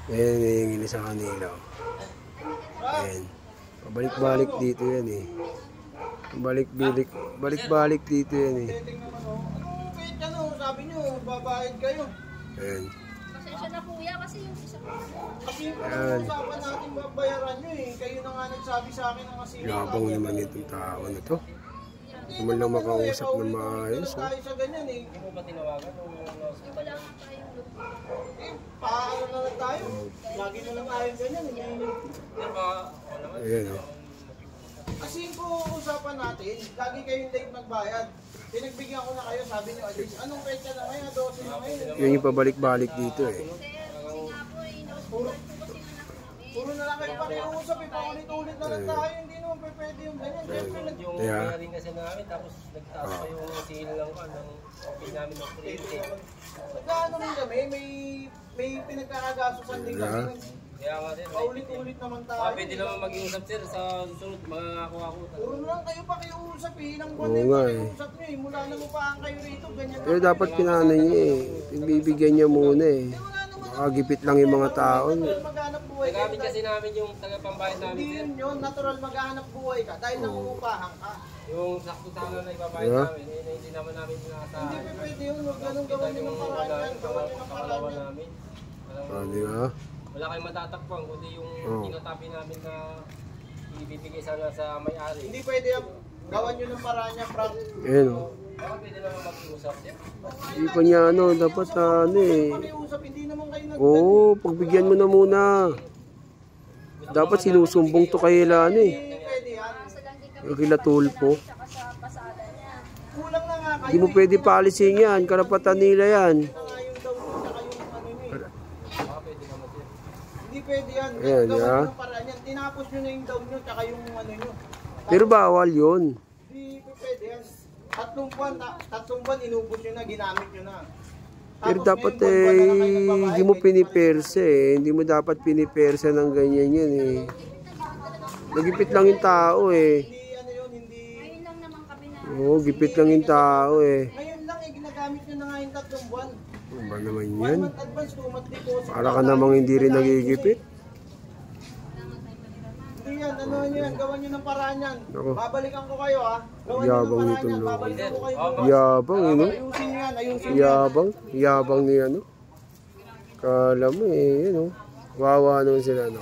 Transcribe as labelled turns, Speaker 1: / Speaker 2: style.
Speaker 1: Ayan, hihingin sa kanila. Ayan. Pabalik-balik dito yan eh. Balik-balik dito yan eh.
Speaker 2: Sabi nyo, babayad kayo.
Speaker 1: Ayan.
Speaker 3: Pasensya na kuya kasi yung isa ko.
Speaker 2: Kasi yung usapan natin babayaran nyo eh. Kayo na nga nagsabi sa akin ng asino.
Speaker 1: Yabang naman itong tao na to. Hindi man lang makausap na maayos.
Speaker 2: Tayo sa ganyan eh.
Speaker 4: Hindi mo ba tinawagan?
Speaker 3: Hindi ko lang tayong look.
Speaker 2: Paano na lang tayo? Lagi na lang tayo ganyan eh.
Speaker 1: Ayan o.
Speaker 2: Kasi yung usapan natin, lagi kayong late magbayad. Pinagbigyan ko na kayo, sabi niyo, Alis, anong petsa na ngayon? 12 na ngayon.
Speaker 1: Yan yung pabalik-balik dito eh.
Speaker 3: Kasi nga po eh, inuusulan po kasi anak namin.
Speaker 2: Puro na lang kayo pakiusap eh, paulit-ulit na lang tayo. Hindi naman pwede yung ganyan. Siyempre,
Speaker 4: Yung kaya rin kasi namin, tapos nagtaas pa yung sale lang ko, ng okay namin ng free.
Speaker 2: Nagkaano rin kami, may pinagkakagasusan din kami.
Speaker 4: Kaya nga din.
Speaker 2: Paulit-ulit naman tayo.
Speaker 4: Pwede naman mag-iusap sir sa susunod, makakakuha ko.
Speaker 2: Puro na lang kayo pakiusap eh. Ilang buwan
Speaker 1: Oo
Speaker 2: na yung
Speaker 1: nga eh.
Speaker 2: pakiusap nyo eh. Mula na mupaan kayo rito, ganyan.
Speaker 1: Pero dapat pinano niya eh. Ibibigyan niya muna eh. Makagipit lang yung mga tao.
Speaker 2: Maghanap buhay kayo.
Speaker 4: Nagamit kasi namin yung taga-pambayad namin
Speaker 2: Hindi
Speaker 4: sir.
Speaker 2: yun, natural maghanap buhay ka dahil nangungupahan ka.
Speaker 4: Yung sakto sana na ibabayad namin, hindi naman namin sinasa.
Speaker 2: Hindi pa pwede yun, huwag ganun gawin nyo ng paraan yan. Gawin nyo ng paraan yan.
Speaker 4: namin.
Speaker 1: Di ba?
Speaker 4: Wala kayong matatakpang, kundi yung tinatabi namin na ibibigay sana sa may-ari.
Speaker 2: Hindi pwede yan. Gawan nyo ng paraan yan, Frank.
Speaker 1: Ayan o.
Speaker 4: Baka pwede naman mag-iusap sir.
Speaker 1: Hindi pa niya ano, dapat ano eh.
Speaker 2: Pakiusap, hindi naman kayo
Speaker 1: Oo, pagbigyan mo na muna. Dapat sinusumbong to kay Ilan eh.
Speaker 2: Hindi pwede yan.
Speaker 3: Sa lang din kami
Speaker 1: Yung kila Tulpo.
Speaker 3: tsaka sa pasada niya.
Speaker 2: Kulang na nga kayo.
Speaker 1: Hindi mo pwede paalisin yan. Karapatan nila yan.
Speaker 2: Hindi pwede yan.
Speaker 1: Ayan,
Speaker 2: Gawan
Speaker 1: ha?
Speaker 2: nyo ng paraan yan. Tinapos nyo na yung down nyo, tsaka yung ano nyo.
Speaker 1: Pero bawal yun.
Speaker 2: Hindi pwede yan. Tatlong buwan, inubos nyo na, ginamit nyo na.
Speaker 1: Pero
Speaker 2: Tapos
Speaker 1: dapat
Speaker 2: ngayon, buwan-buwan na lang kayo
Speaker 1: eh,
Speaker 2: magbabayad,
Speaker 1: hindi mo
Speaker 2: may
Speaker 1: pinipersa eh. Hindi mo dapat pinipersa ng ganyan yan eh. Nagipit lang yung tao eh.
Speaker 2: Hindi ano yun, hindi...
Speaker 3: Ngayon lang naman kami na.
Speaker 1: Oo, gipit lang yung tao eh.
Speaker 2: Ngayon lang eh, ginagamit nyo na nga yung tatlong buwan.
Speaker 1: Ano ba naman
Speaker 2: 1
Speaker 1: yan?
Speaker 2: month advance, 2 month deposit.
Speaker 1: Para ka namang hindi rin nagigipit.
Speaker 2: Hindi yan, ano nyo yan, gawan nyo ng paraan yan.
Speaker 1: Ako.
Speaker 2: Babalikan ko kayo ha. Gawan nyo ng
Speaker 1: Yabang
Speaker 2: paraan
Speaker 1: nitong
Speaker 2: yan,
Speaker 1: loko.
Speaker 2: babalikan ko kayo.
Speaker 1: Yabang eh no?
Speaker 2: Ayusin nyo yan, ayusin nyo yan.
Speaker 1: Yabang niya no? Kala mo eh, yun oh. Wawa naman sila no?